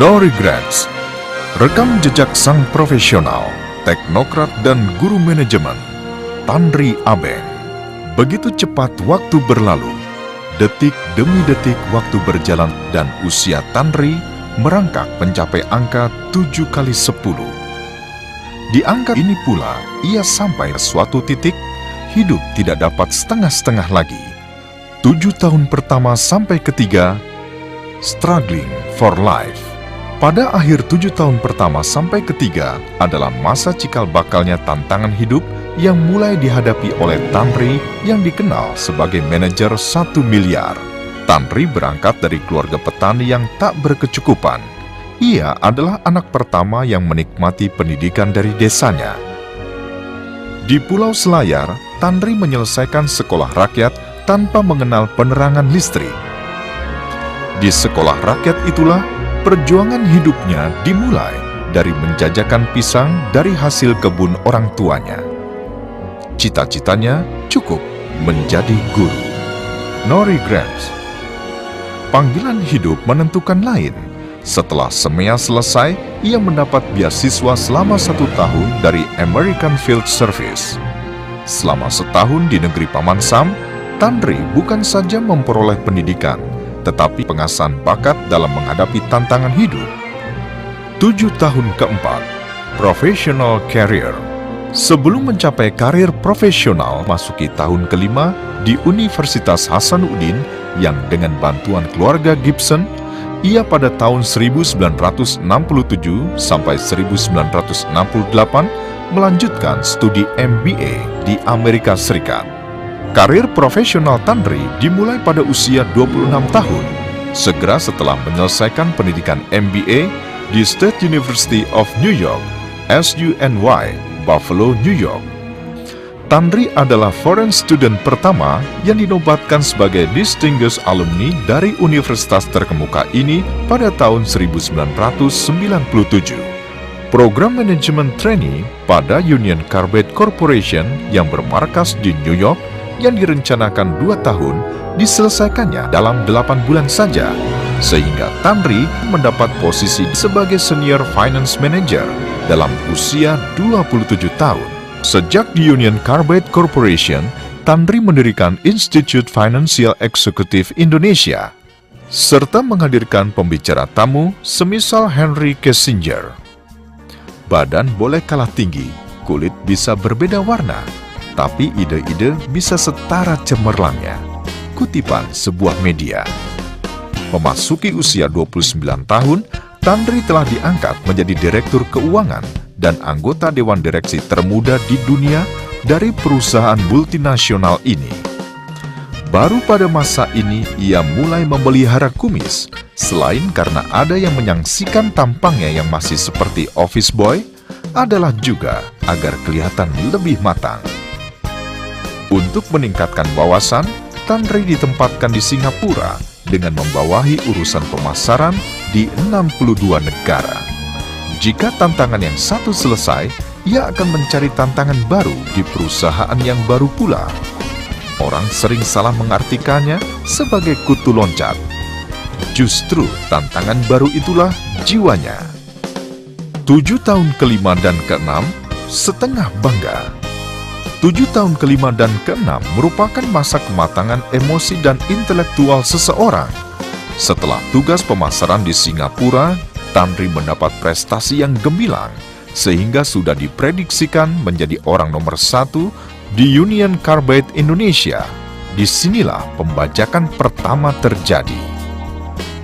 No Regrets. Rekam jejak sang profesional, teknokrat dan guru manajemen, Tanri Abeng. Begitu cepat waktu berlalu, detik demi detik waktu berjalan dan usia Tanri merangkak mencapai angka 7 kali 10. Di angka ini pula, ia sampai suatu titik, hidup tidak dapat setengah-setengah lagi. 7 tahun pertama sampai ketiga, struggling for life. Pada akhir 7 tahun pertama sampai ketiga adalah masa cikal bakalnya tantangan hidup yang mulai dihadapi oleh Tanri yang dikenal sebagai manajer 1 miliar. Tanri berangkat dari keluarga petani yang tak berkecukupan. Ia adalah anak pertama yang menikmati pendidikan dari desanya. Di Pulau Selayar, Tanri menyelesaikan sekolah rakyat tanpa mengenal penerangan listrik. Di sekolah rakyat itulah perjuangan hidupnya dimulai dari menjajakan pisang dari hasil kebun orang tuanya. Cita-citanya cukup menjadi guru. No regrets. Panggilan hidup menentukan lain. Setelah semea selesai, ia mendapat beasiswa selama 1 tahun dari American Field Service. Selama setahun di negeri Paman Sam, Tanri bukan saja memperoleh pendidikan, tetapi pengasah bakat dalam menghadapi tantangan hidup. 7 tahun keempat, professional career. Sebelum mencapai karir profesional, masuki tahun kelima di Universitas Hasanuddin yang dengan bantuan keluarga Gibson, ia pada tahun 1967 sampai 1968 melanjutkan studi MBA di Amerika Serikat. Karir profesional Tanri dimulai pada usia 26 tahun, segera setelah menyelesaikan pendidikan MBA di State University of New York, SUNY, Buffalo, New York. Tanri adalah foreign student pertama yang dinobatkan sebagai Distinguished Alumni dari universitas terkemuka ini pada tahun 1997. Program manajemen trainee pada Union Carbide Corporation yang bermarkas di New York yang direncanakan 2 tahun diselesaikannya dalam 8 bulan saja, sehingga Tanri mendapat posisi sebagai Senior Finance Manager dalam usia 27 tahun. Sejak di Union Carbide Corporation, Tanri mendirikan Institute Financial Executive Indonesia, serta menghadirkan pembicara tamu semisal Henry Kissinger. Badan boleh kalah tinggi, kulit bisa berbeda warna, tapi ide-ide bisa setara cemerlangnya. Kutipan sebuah media. Memasuki usia 29 tahun, Tanri telah diangkat menjadi Direktur Keuangan dan anggota Dewan Direksi termuda di dunia dari perusahaan multinasional ini. Baru pada masa ini ia mulai memelihara kumis, selain karena ada yang menyaksikan tampangnya yang masih seperti office boy, adalah juga agar kelihatan lebih matang. Untuk meningkatkan wawasan, Tanri ditempatkan di Singapura dengan membawahi urusan pemasaran di 62 negara. Jika tantangan yang satu selesai, ia akan mencari tantangan baru di perusahaan yang baru pula. Orang sering salah mengartikannya sebagai kutu loncat. Justru tantangan baru itulah jiwanya. 7 tahun kelima dan keenam, setengah bangga. 7 tahun kelima dan keenam merupakan masa kematangan emosi dan intelektual seseorang. Setelah tugas pemasaran di Singapura, Tanri mendapat prestasi yang gemilang, sehingga sudah diprediksikan menjadi orang nomor 1 di Union Carbide Indonesia. Disinilah pembajakan pertama terjadi.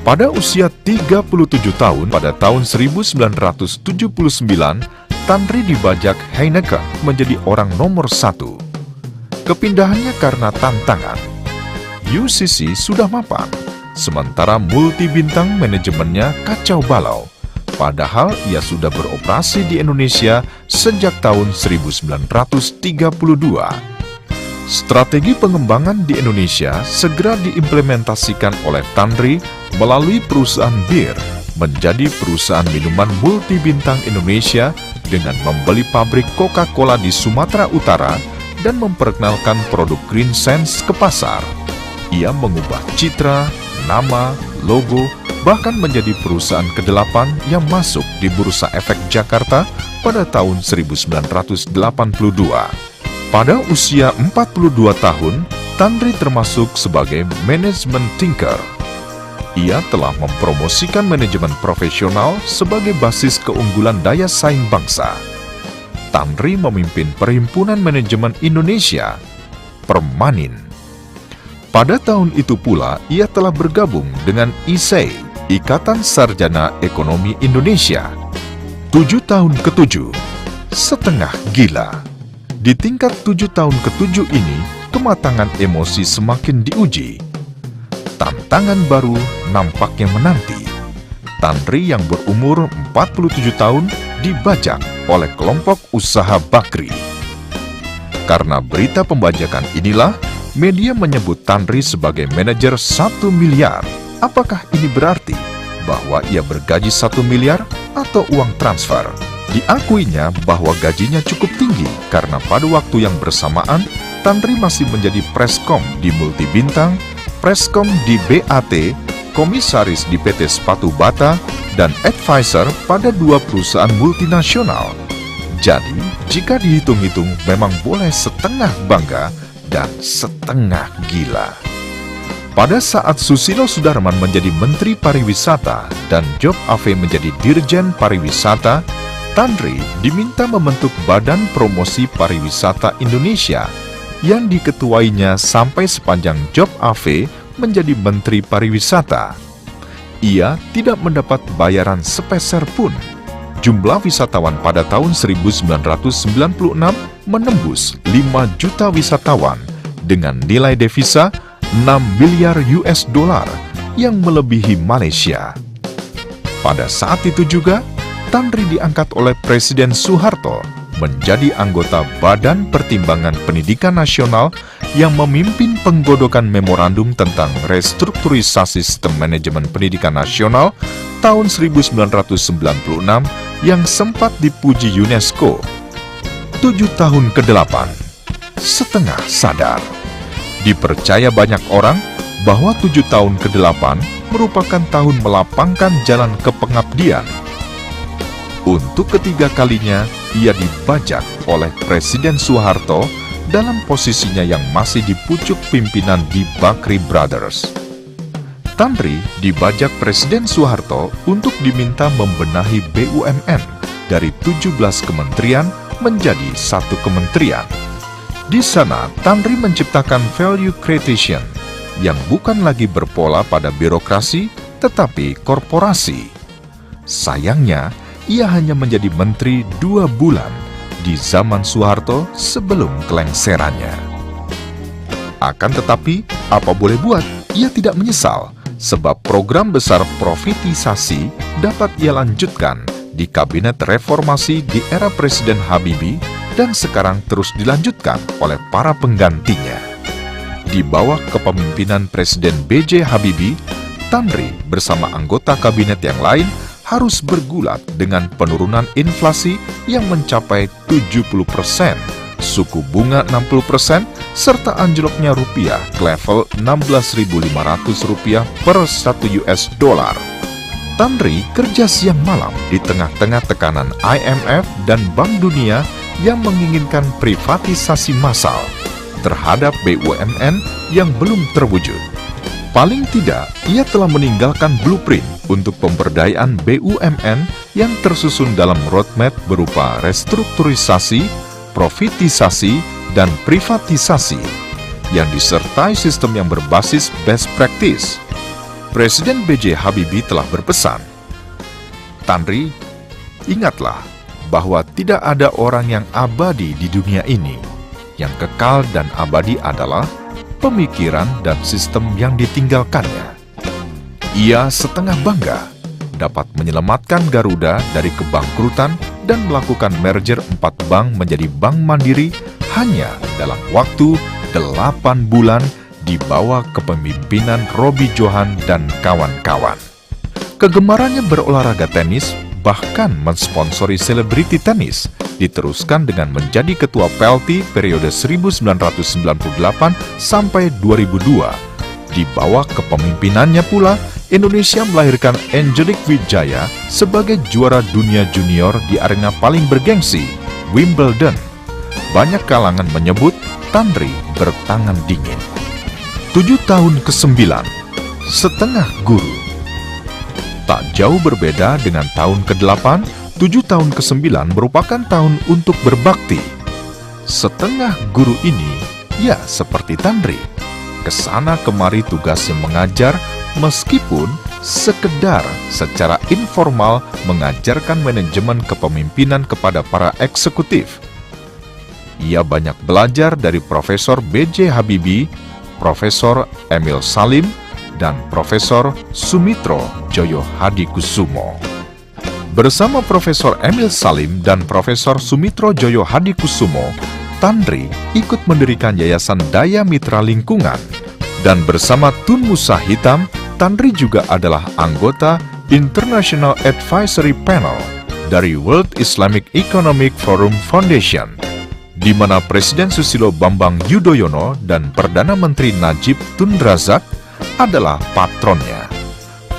Pada usia 37 tahun, pada tahun 1979, Tanri dibajak Heineken menjadi orang nomor 1. Kepindahannya karena tantangan. UCC sudah mapan, sementara multi-bintang manajemennya kacau balau. Padahal ia sudah beroperasi di Indonesia sejak tahun 1932. Strategi pengembangan di Indonesia segera diimplementasikan oleh Tanri melalui perusahaan bir menjadi perusahaan minuman multi-bintang Indonesia dengan membeli pabrik Coca-Cola di Sumatera Utara dan memperkenalkan produk Green Sense ke pasar. Ia mengubah citra, nama, logo, bahkan menjadi perusahaan ke-8 yang masuk di Bursa Efek Jakarta pada tahun 1982. Pada usia 42 tahun, Tanri termasuk sebagai manajemen thinker. Ia telah mempromosikan manajemen profesional sebagai basis keunggulan daya saing bangsa. Tanri memimpin Perhimpunan Manajemen Indonesia, Permanin. Pada tahun itu pula, ia telah bergabung dengan ISEI, Ikatan Sarjana Ekonomi Indonesia. 7 tahun ke-7, setengah gila. Di tingkat 7 tahun ke-7 ini, kematangan emosi semakin diuji. Tantangan baru nampaknya menanti. Tanri yang berumur 47 tahun dibajak oleh kelompok usaha Bakri. Karena berita pembajakan inilah, media menyebut Tanri sebagai manajer 1 miliar. Apakah ini berarti bahwa ia bergaji 1 miliar atau uang transfer? Diakuinya bahwa gajinya cukup tinggi karena pada waktu yang bersamaan, Tanri masih menjadi preskom di Multibintang, preskom di BAT, komisaris di PT Sepatu Bata, dan advisor pada 2 perusahaan multinasional. Jadi, jika dihitung-hitung memang boleh setengah bangga dan setengah gila. Pada saat Susilo Sudarman menjadi Menteri Pariwisata dan Job Ave menjadi Dirjen Pariwisata, Tanri diminta membentuk Badan Promosi Pariwisata Indonesia yang diketuainya sampai sepanjang Job Ave menjadi Menteri Pariwisata. Ia tidak mendapat bayaran sepeser pun. Jumlah wisatawan pada tahun 1996 menembus 5 juta wisatawan dengan nilai devisa 6 miliar US dollar yang melebihi Malaysia. Pada saat itu juga, Tanri diangkat oleh Presiden Soeharto menjadi anggota Badan Pertimbangan Pendidikan Nasional yang memimpin penggodokan memorandum tentang restrukturisasi sistem manajemen pendidikan nasional tahun 1996 yang sempat dipuji UNESCO. 7 tahun ke-8, setengah sadar. Dipercaya banyak orang bahwa 7 tahun ke-8 merupakan tahun melapangkan jalan kepengabdian. Untuk ketiga kalinya, ia dibajak oleh Presiden Soeharto dalam posisinya yang masih di pucuk pimpinan di Bakri Brothers. Tanri dibajak Presiden Soeharto untuk diminta membenahi BUMN dari 17 kementerian menjadi 1 kementerian. Di sana, Tanri menciptakan value creation yang bukan lagi berpola pada birokrasi, tetapi korporasi. Sayangnya, ia hanya menjadi menteri 2 bulan di zaman Soeharto sebelum kelengserannya. Akan tetapi, apa boleh buat, ia tidak menyesal, sebab program besar profitisasi dapat ia lanjutkan di Kabinet Reformasi di era Presiden Habibie dan sekarang terus dilanjutkan oleh para penggantinya. Di bawah kepemimpinan Presiden B.J. Habibie, Tanri bersama anggota kabinet yang lain harus bergulat dengan penurunan inflasi yang mencapai 70%, suku bunga 60%, serta anjloknya rupiah ke level 16.500 rupiah per 1 US dollar. Tanri kerja siang malam di tengah-tengah tekanan IMF dan Bank Dunia yang menginginkan privatisasi massal terhadap BUMN yang belum terwujud. Paling tidak, ia telah meninggalkan blueprint untuk pemberdayaan BUMN yang tersusun dalam roadmap berupa restrukturisasi, profitisasi, dan privatisasi yang disertai sistem yang berbasis best practice. Presiden B.J. Habibie telah berpesan, "Tanri, ingatlah bahwa tidak ada orang yang abadi di dunia ini. Yang kekal dan abadi adalah pemikiran dan sistem yang ditinggalkannya." Ia setengah bangga dapat menyelamatkan Garuda dari kebangkrutan dan melakukan merger 4 bank menjadi Bank Mandiri hanya dalam waktu 8 bulan di bawah kepemimpinan Roby Johan dan kawan-kawan. Kegemarannya berolahraga tenis, bahkan mensponsori selebriti tenis, diteruskan dengan menjadi ketua PLT periode 1998 sampai 2002. Di bawah kepemimpinannya pula, Indonesia melahirkan Angelique Wijaya sebagai juara dunia junior di arena paling bergengsi, Wimbledon. Banyak kalangan menyebut Tanri bertangan dingin. 7 tahun ke-9, setengah guru. Tak jauh berbeda dengan tahun ke-8, 7 tahun ke-9 merupakan tahun untuk berbakti. Setengah guru ini, ya seperti Tanri, kesana kemari tugasnya mengajar meskipun sekedar secara informal mengajarkan manajemen kepemimpinan kepada para eksekutif. Ia banyak belajar dari Profesor B.J. Habibie, Profesor Emil Salim, dan Profesor Sumitro Joyo Hadikusumo. Bersama Profesor Emil Salim dan Profesor Sumitro Joyo Hadikusumo, Tanri ikut mendirikan Yayasan Daya Mitra Lingkungan. Dan bersama Tun Musa Hitam, Tanri juga adalah anggota International Advisory Panel dari World Islamic Economic Forum Foundation, di mana Presiden Susilo Bambang Yudhoyono dan Perdana Menteri Najib Tun Razak adalah patronnya.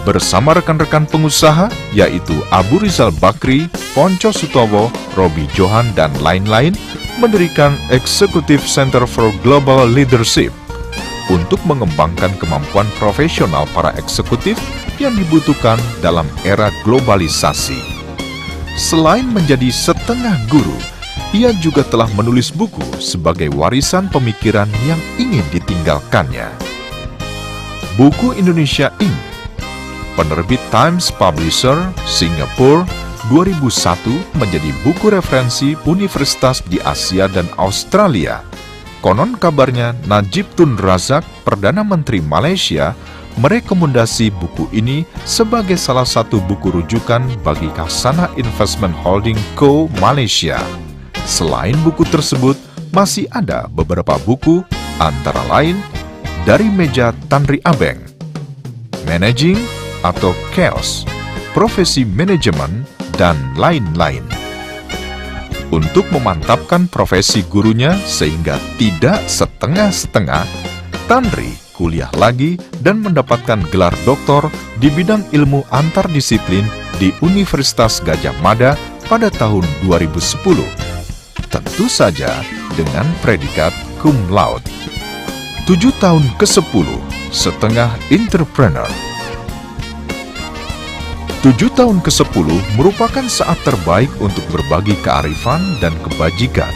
Bersama rekan-rekan pengusaha, yaitu Abu Rizal Bakri, Ponco Sutowo, Robi Johan, dan lain-lain, mendirikan Executive Center for Global Leadership untuk mengembangkan kemampuan profesional para eksekutif yang dibutuhkan dalam era globalisasi. Selain menjadi setengah guru, ia juga telah menulis buku sebagai warisan pemikiran yang ingin ditinggalkannya. Buku Indonesia Inc., penerbit Times Publisher, Singapura, 2001 menjadi buku referensi universitas di Asia dan Australia. Konon kabarnya Najib Tun Razak, Perdana Menteri Malaysia, merekomendasi buku ini sebagai salah satu buku rujukan bagi Khazanah Investment Holding Co. Malaysia. Selain buku tersebut, masih ada beberapa buku, antara lain Dari Meja Tanri Abeng, Managing atau Chaos, Profesi Manajemen, dan lain-lain. Untuk memantapkan profesi gurunya sehingga tidak setengah-setengah, Tanri kuliah lagi dan mendapatkan gelar doktor di bidang ilmu antardisiplin di Universitas Gadjah Mada pada tahun 2010. Tentu saja dengan predikat cum laude. 7 tahun ke-10, setengah entrepreneur. 7 tahun ke-10 merupakan saat terbaik untuk berbagi kearifan dan kebajikan.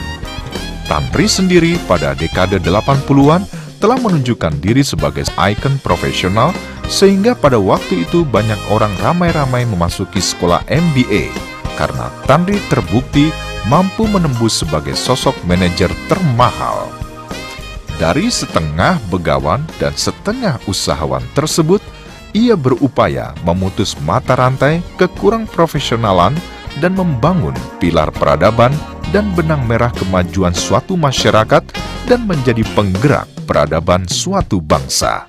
Tanri sendiri pada dekade 80-an telah menunjukkan diri sebagai ikon profesional sehingga pada waktu itu banyak orang ramai-ramai memasuki sekolah MBA karena Tanri terbukti mampu menembus sebagai sosok manajer termahal. Dari setengah begawan dan setengah usahawan tersebut, ia berupaya memutus mata rantai kekurang profesionalan dan membangun pilar peradaban dan benang merah kemajuan suatu masyarakat dan menjadi penggerak peradaban suatu bangsa.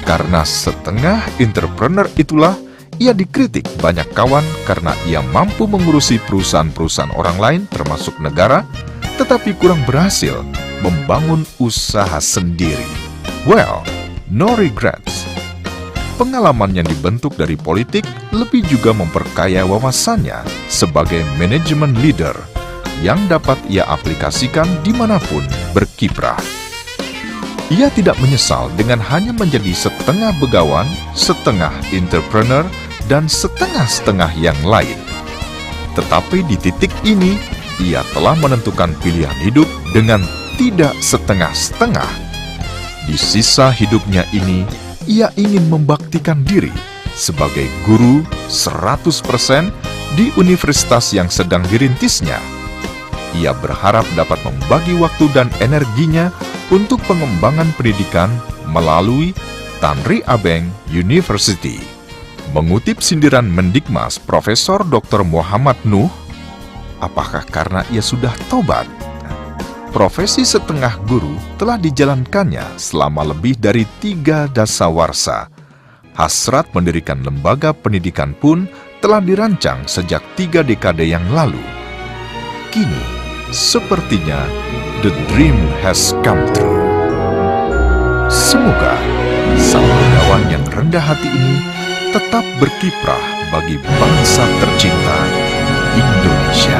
Karena setengah entrepreneur itulah, ia dikritik banyak kawan karena ia mampu mengurusi perusahaan-perusahaan orang lain termasuk negara, tetapi kurang berhasil membangun usaha sendiri. Well, no regrets. Pengalaman yang dibentuk dari politik lebih juga memperkaya wawasannya sebagai manajemen leader yang dapat ia aplikasikan dimanapun berkiprah. Ia tidak menyesal dengan hanya menjadi setengah begawan, setengah entrepreneur, dan setengah-setengah yang lain. Tetapi di titik ini, ia telah menentukan pilihan hidup dengan tidak setengah-setengah. Di sisa hidupnya ini, ia ingin membaktikan diri sebagai guru 100% di universitas yang sedang dirintisnya. Ia berharap dapat membagi waktu dan energinya untuk pengembangan pendidikan melalui Tanri Abeng University. Mengutip sindiran Mendikmas Profesor Dr. Muhammad Nuh, apakah karena ia sudah tobat? Profesi setengah guru telah dijalankannya selama lebih dari 3 dasawarsa. Hasrat mendirikan lembaga pendidikan pun telah dirancang sejak 3 dekade yang lalu. Kini, sepertinya the dream has come true. Semoga salam rendah hati ini tetap berkiprah bagi bangsa tercinta Indonesia.